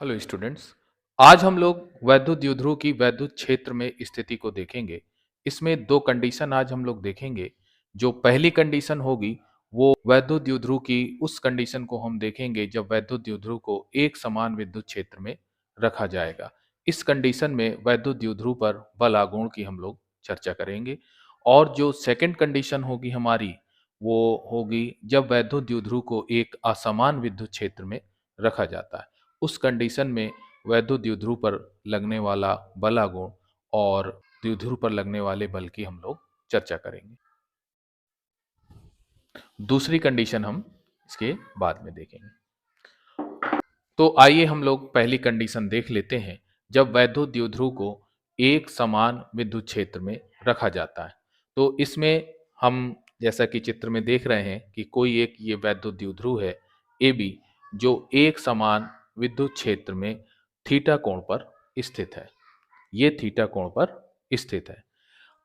Hello students. आज हम लोग वैद्युत द्विध्रुव की वैद्युत क्षेत्र में स्थिति को देखेंगे। इसमें दो कंडीशन आज हम लोग देखेंगे। जो पहली कंडीशन होगी वो वैद्युत द्विध्रुव की उस कंडीशन को हम देखेंगे जब वैद्युत द्विध्रुव को एक समान विद्युत क्षेत्र में रखा जाएगा। इस कंडीशन में वैद्युत द्विध्रुव पर बल आघूर्ण की हम लोग चर्चा करेंगे। और जो सेकंड कंडीशन होगी हमारी वो होगी जब वैद्युत द्विध्रुव को एक असमान विद्युत क्षेत्र में रखा जाता है। उस कंडीशन में वैद्युत द्विध्रुव पर लगने वाला बल आघूर्ण और द्विध्रुव पर लगने वाले बल की हम लोग चर्चा करेंगे। दूसरी कंडीशन हम इसके बाद में देखेंगे। तो आइए हम लोग पहली कंडीशन देख लेते हैं। जब वैद्युत द्विध्रुव को एक समान विद्युत क्षेत्र में रखा जाता है तो इसमें हम जैसा कि चित्र में देख रहे हैं कि कोई एक ये वैद्युत द्विध्रुव है ए बी, जो एक समान विद्युत क्षेत्र में थीटा कोण पर स्थित है। ये थीटा कोण पर स्थित है।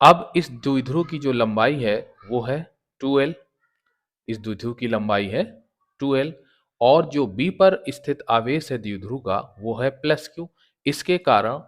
अब इस द्विध्रुव की जो लंबाई है वो है 2L। इस द्विध्रुव की लंबाई है 2L और जो B पर स्थित आवेश है द्विध्रुव का वो है प्लस Q। इसके कारण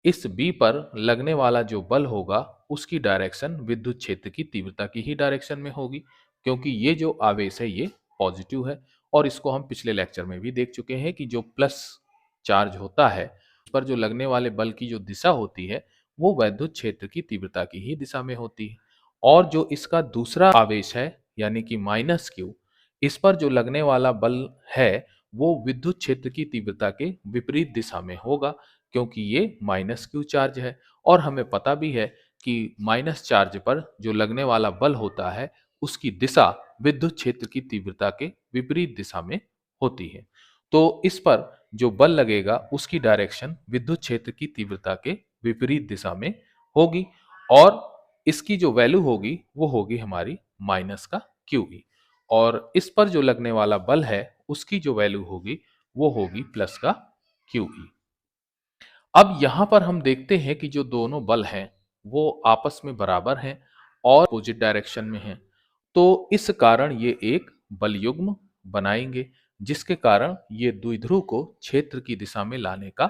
इस B पर लगने वाला जो बल होगा उसकी डायरेक्शन विद्युत क्षेत्र की तीव्रता की ही डायरेक्शन में होगी, क्योंकि ये जो आवेश है ये पॉजिटिव है। और इसको हम पिछले लेक्चर में भी देख चुके हैं कि जो प्लस चार्ज होता है उस पर जो लगने वाले बल की जो दिशा होती है वो वैद्युत क्षेत्र की तीव्रता की ही दिशा में होती है। और जो इसका दूसरा आवेश है यानी कि माइनस Q, इस पर जो लगने वाला बल है वो विद्युत क्षेत्र की तीव्रता के विपरीत दिशा में होगा, क्योंकि ये माइनस Q चार्ज है। और हमें पता भी है कि माइनस चार्ज पर जो लगने वाला बल होता है उसकी दिशा विद्युत क्षेत्र की तीव्रता के विपरीत दिशा में होती है। तो इस पर जो बल लगेगा उसकी डायरेक्शन विद्युत क्षेत्र की तीव्रता के विपरीत दिशा में होगी। और इसकी जो वैल्यू होगी वो होगी हमारी माइनस का QE। और इस पर जो लगने वाला बल है उसकी जो वैल्यू होगी वो होगी प्लस का QE। अब यहां पर हम देखते हैं कि जो दोनों बल हैं वो आपस में बराबर हैं और अपोजिट डायरेक्शन में हैं। तो इस कारण ये एक बल युग्म बनाएंगे, जिसके कारण ये द्विध्रुव को क्षेत्र की दिशा में लाने का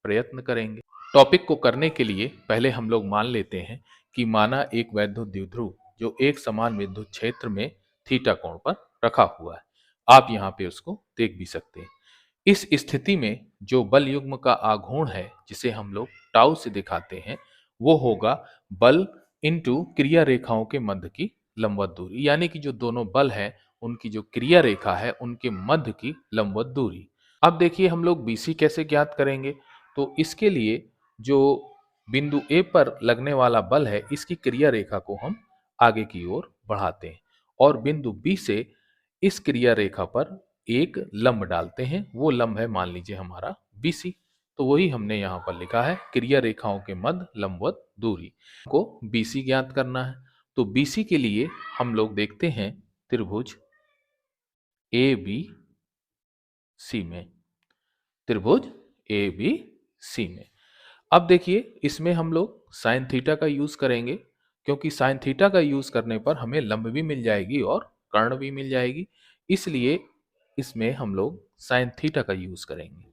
प्रयत्न करेंगे। टॉपिक को करने के लिए पहले हम लोग मान लेते हैं कि माना एक वैद्युत द्विध्रुव जो एक समान विद्युत क्षेत्र में थीटा कोण पर रखा हुआ है। आप यहाँ पे उसको देख भी सकते हैं। इस स्थिति में जो बल युग्म का आघूर्ण है जिसे हम लोग टाउ से दिखाते हैं वो होगा बल इंटू क्रिया रेखाओं के मध्य की लंबवत दूरी, यानी कि जो दोनों बल हैं उनकी जो क्रिया रेखा है उनके मध्य की लंबवत दूरी। अब देखिए हम लोग BC कैसे ज्ञात करेंगे। तो इसके लिए जो बिंदु A पर लगने वाला बल है इसकी क्रिया रेखा को हम आगे की ओर बढ़ाते हैं और बिंदु B से इस क्रिया रेखा पर एक लंब डालते हैं। वो लंब है मान लीजिए हमारा BC। तो वही हमने यहाँ पर लिखा है क्रिया रेखाओं के मध्य लंबवत दूरी को BC ज्ञात करना है। तो BC के लिए हम लोग देखते हैं त्रिभुज ABC में, त्रिभुज ABC में। अब देखिए इसमें हम लोग साइन थीटा का यूज करेंगे, क्योंकि साइन थीटा का यूज करने पर हमें लंब भी मिल जाएगी और कर्ण भी मिल जाएगी। इसलिए इसमें हम लोग साइन थीटा का यूज करेंगे।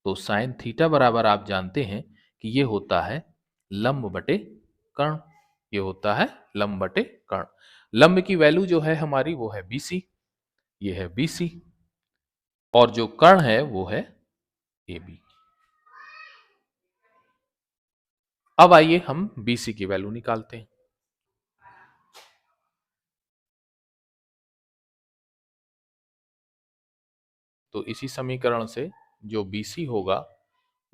तो साइन थीटा बराबर आप जानते हैं कि ये होता है लंब बटे कर्ण। ये होता है लंब बटे कर्ण। लंब की वैल्यू जो है हमारी वो है BC। ये है BC और जो कर्ण है वो है AB। अब आइए हम BC की वैल्यू निकालते हैं। तो इसी समीकरण से जो BC होगा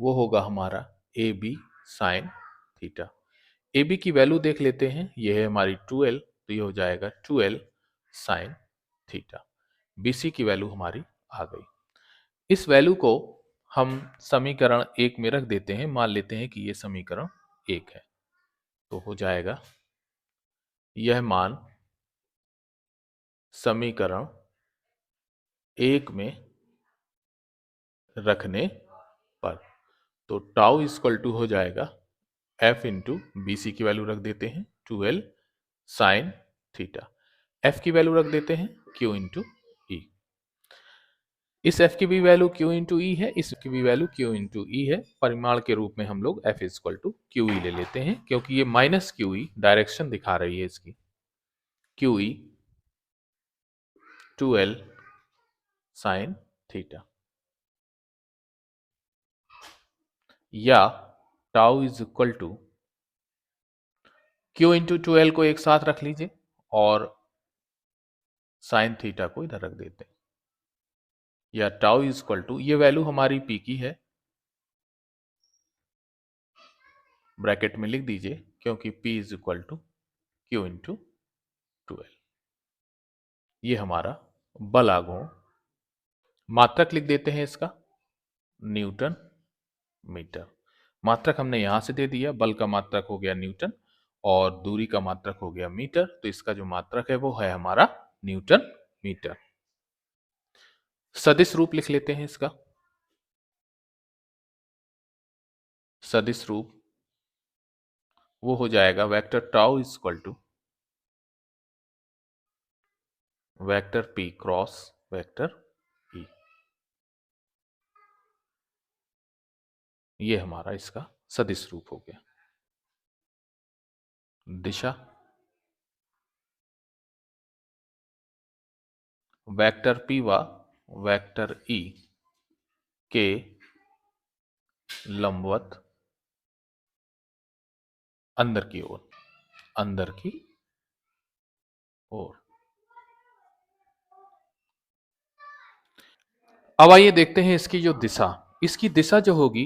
वो होगा हमारा AB साइन थीटा। AB की वैल्यू देख लेते हैं, ये है हमारी 2L, तो ये हो जाएगा 2L साइन थीटा। BC की वैल्यू हमारी आ गई। इस वैल्यू को हम समीकरण 1 में रख देते हैं। मान लेते हैं कि ये समीकरण 1 है। तो हो जाएगा यह मान समीकरण 1 में रखने पर, तो टाउ इक्वल टू हो जाएगा F इंटू BC की वैल्यू रख देते हैं 2L साइन थीटा। F की वैल्यू रख देते हैं Q इंटू E। इस F की भी वैल्यू Q इंटू ई है, इस की भी वैल्यू Q इंटू ई है। परिमाण के रूप में हम लोग F is equal to q E ले लेते हैं, क्योंकि ये माइनस क्यू ई डायरेक्शन दिखा रही है इसकी। Q E 2L sine theta, या tau is equal to Q into 2L को एक साथ रख लीजिए और साइन थीटा को इधर रख देते हैं, या टाउ इज इक्वल टू, ये वैल्यू हमारी P की है, ब्रैकेट में लिख दीजिए, क्योंकि P is equal to Q into 2L। ये हमारा बल आघूर्ण, मात्रक लिख देते हैं इसका न्यूटन मीटर। मात्रक हमने यहां से दे दिया, बल का मात्रक हो गया न्यूटन और दूरी का मात्रक हो गया मीटर, तो इसका जो मात्रक है वो है हमारा न्यूटन मीटर। सदिश रूप लिख लेते हैं इसका। सदिश रूप वो हो जाएगा vector tau is equal to vector P cross vector E। ये हमारा इसका सदिश रूप हो गया। दिशा वेक्टर P व वेक्टर E के लंबवत अंदर की ओर, अंदर की ओर। अब आइए देखते हैं इसकी जो दिशा, इसकी दिशा जो होगी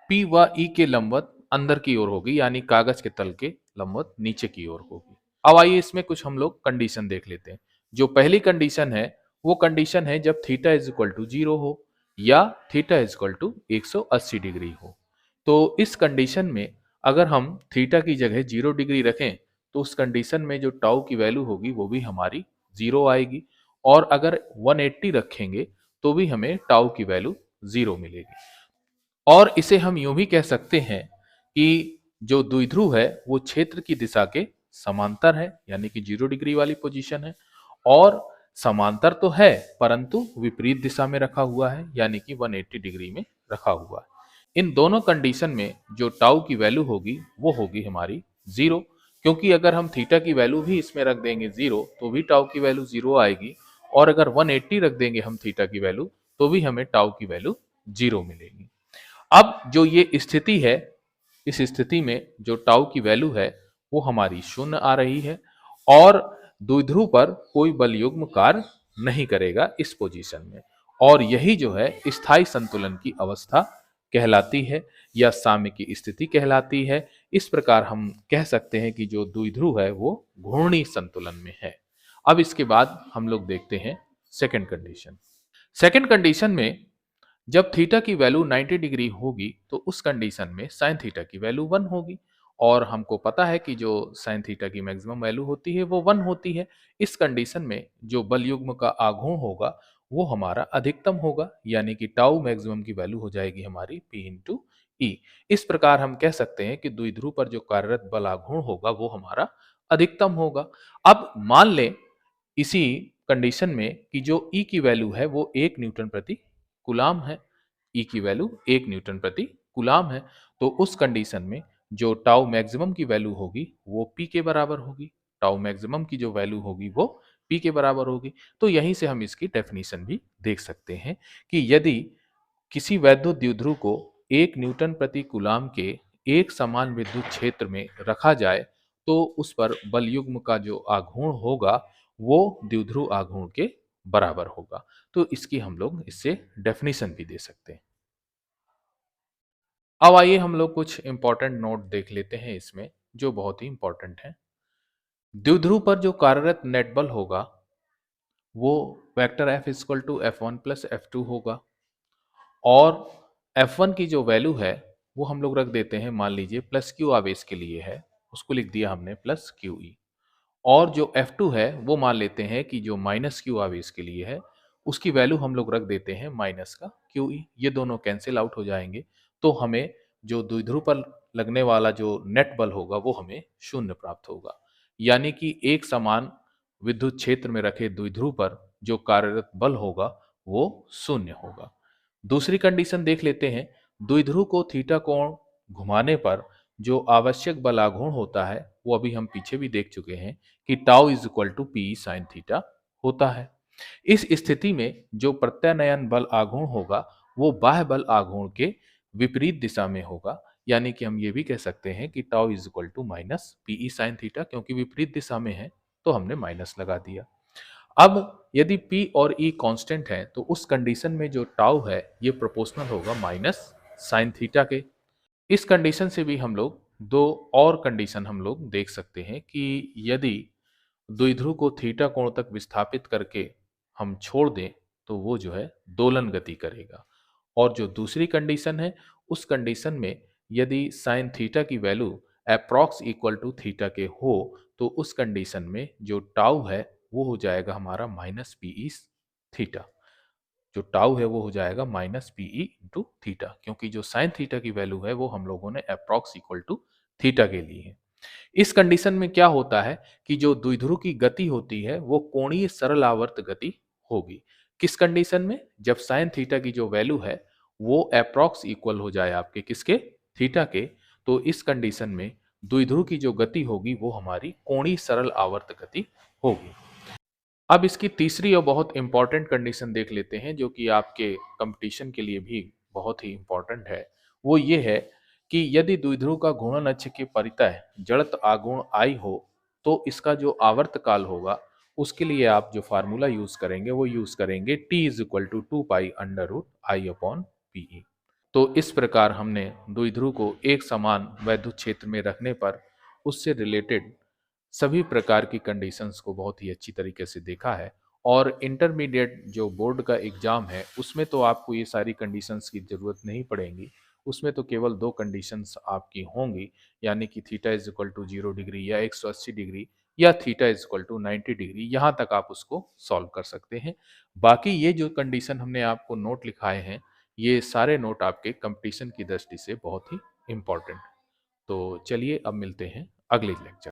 P व E के लंबवत अंदर की ओर होगी, यानी कागज के तल के लंबवत नीचे की ओर होगी। अब आइए इसमें कुछ हम लोग कंडीशन देख लेते हैं। जो पहली कंडीशन है वो कंडीशन है जब थीटा इज इक्वल टू 0 हो या theta is equal to 180 degree हो। तो इस कंडीशन में अगर हम थीटा की जगह 0 डिग्री रखें तो उस कंडीशन में जो टाउ की वैल्यू होगी वो भी हमारी 0 आएगी, और अगर 180 रखेंगे तो भी हमें टाउ की वैल्यू 0 मिलेगी। और इसे हम यूं भी कह सकते हैं कि जो द्विध्रुव है वो क्षेत्र की दिशा के समांतर है, यानी कि 0 डिग्री वाली पोजीशन है, और समांतर तो है परंतु विपरीत दिशा में रखा हुआ है, यानी कि 180 डिग्री में रखा हुआ है। इन दोनों कंडीशन में जो टाउ की वैल्यू होगी वो होगी हमारी 0, क्योंकि अगर हम थीटा की वैल्यू भी इसमें रख देंगे 0 तो भी टाउ की वैल्यू 0 आएगी, और अगर 180 रख देंगे हम थीटा की वैल्यू तो भी हमें टाउ की वैल्यू 0 मिलेगी। अब जो ये स्थिति है, इस स्थिति में जो टाउ की वैल्यू है वो हमारी शून्य आ रही है, और द्विध्रुव पर कोई बल युग्म कार्य नहीं करेगा इस पोजीशन में, और यही जो है स्थायी संतुलन की अवस्था कहलाती है या साम्य की स्थिति कहलाती है। इस प्रकार हम कह सकते हैं कि जो द्विध्रुव है वो घूर्णी संतुलन में है। अब इसके बाद हम लोग देखते हैं सेकंड कंडीशन। सेकंड कंडीशन में जब थीटा की वैल्यू 90 डिग्री होगी तो उस कंडीशन में साइन थीटा की वैल्यू 1 होगी, और हमको पता है कि जो साइन थीटा की मैक्सिमम वैल्यू होती है वो 1 होती है। इस कंडीशन में जो बल युग्म का आघूर्ण होगा वो हमारा अधिकतम होगा, यानी कि टाउ मैक्सिमम की वैल्यू हो जाएगी हमारी P इंटू ई। इस प्रकार हम कह सकते हैं कि द्विध्रुव पर जो कार्यरत बल आघूर्ण होगा वो हमारा अधिकतम होगा। अब मान लें इसी कंडीशन में कि जो E की वैल्यू है वो 1 न्यूटन प्रति कूलाम है, E की वैल्यू 1 न्यूटन प्रति कूलाम है, तो उस कंडीशन में जो टाउ मैक्सिमम की वैल्यू होगी वो P के बराबर होगी। टाउ मैक्सिमम की जो वैल्यू होगी वो P के बराबर होगी। तो यहीं से हम इसकी डेफिनेशन भी देख सकते हैं कि यदि किसी वैद्युत द्विध्रुव को 1 न्यूटन प्रति कूलाम के एक समान विद्युत क्षेत्र में रखा जाए तो उस पर बल युग्म का जो आघूर्ण होगा वो द्विध्रुव आघूर्ण के बराबर होगा। तो इसकी हम लोग इससे डेफिनेशन भी दे सकते हैं। अब आइए हम लोग कुछ इंपॉर्टेंट नोट देख लेते हैं इसमें, जो बहुत ही इंपॉर्टेंट है। द्विध्रुव पर जो कार्यरत नेट बल होगा वो vector F equal to F1 plus F2 होगा, और F1 की जो वैल्यू है वो हम लोग रख देते हैं, मान लीजिए प्लस क्यू आवेश के लिए है, उसको लिख दिया हमने प्लस क्यू ई। और जो F2 है वो मान लेते हैं कि जो माइनस क्यू आवेश के लिए है उसकी वैल्यू हम लोग रख देते हैं माइनस का क्यू ई। ये दोनों कैंसिल आउट हो जाएंगे, तो हमें जो द्विध्रुव पर लगने वाला जो नेट बल होगा वो हमें शून्य प्राप्त होगा, यानी कि एक समान विद्युत क्षेत्र में रखे द्विध्रुव पर जो कार्यरत बल होगा वो शून्य होगा। दूसरी कंडीशन देख लेते हैं। द्विध्रुव को थीटा कोण घुमाने पर जो आवश्यक बल आघूर्ण होता है वो अभी हम पीछे भी देख चुके हैं कि tau is equal to p sine theta होता है। इस स्थिति में जो प्रत्यानयन बल आघूर्ण होगा वो बाह्य बल आघूर्ण के विपरीत दिशा में होगा, यानी कि हम ये भी कह सकते हैं कि tau is equal to minus p E sine theta, क्योंकि विपरीत दिशा में है तो हमने माइनस लगा दिया। अब यदि P और E कांस्टेंट है तो उस कंडीशन में जो टाउ है ये प्रोपोर्शनल होगा माइनस साइन थीटा के। इस कंडीशन से भी हम लोग दो और कंडीशन हम लोग देख सकते हैं कि यदि द्विध्रुव को थीटा कोण तक विस्थापित करके हम छोड़ दें तो वो जो है दोलन गति करेगा। और जो दूसरी कंडीशन है उस कंडीशन में यदि साइन थीटा की value approx equal to theta के हो तो उस कंडीशन में जो टाउ है वो हो जाएगा हमारा माइनस पीई थीटा। जो टाउ है वो हो जाएगा माइनस पीई इंटू थीटा, क्योंकि जो साइन थीटा की वैल्यू है वो हम लोगों ने अप्रॉक्स इक्वल टू थीटा के लिए है। इस कंडीशन में क्या होता है कि जो द्विध्रुव की गति होती है वो कोणीय सरल आवर्त गति होगी। किस कंडीशन में? जब साइन थीटा की जो वैल्यू है वो अप्रॉक्स इक्वल हो जाए आपके किसके? थीटा के। तो इस कंडीशन में द्विध्रुव की जो गति होगी वो हमारी कोणीय सरल आवर्त गति होगी। अब इसकी तीसरी और बहुत इंपॉर्टेंट कंडीशन देख लेते हैं जो कि आपके कंपटीशन के लिए भी बहुत ही इंपॉर्टेंट है। वो ये है कि यदि द्विध्रुव का घूर्णन अक्ष के परितः जड़त्व आघूर्ण आई हो तो इसका जो आवर्तकाल होगा उसके लिए आप जो फार्मूला यूज करेंगे वो यूज करेंगे t is equal to two pi under root I upon p E. तो इस प्रकार हमने द्विध्रुव को एक समान वैद्युत क्षेत्र में रखने पर उससे रिलेटेड सभी प्रकार की कंडीशंस को बहुत ही अच्छी तरीके से देखा है। और इंटरमीडिएट जो बोर्ड का एग्जाम है उसमें तो आपको ये सारी कंडीशंस की जरूरत नहीं पड़ेगी। उसमें तो केवल दो कंडीशंस आपकी होंगी, यानी कि theta is equal to 0 degree या 180 डिग्री या theta is equal to 90 degree. यहाँ तक आप उसको सॉल्व कर सकते हैं। बाकी ये जो कंडीशन हमने आपको नोट लिखाए हैं ये सारे नोट आपके कंपटीशन की दृष्टि से बहुत ही इंपॉर्टेंट। तो चलिए अब मिलते हैं अगले लेक्चर।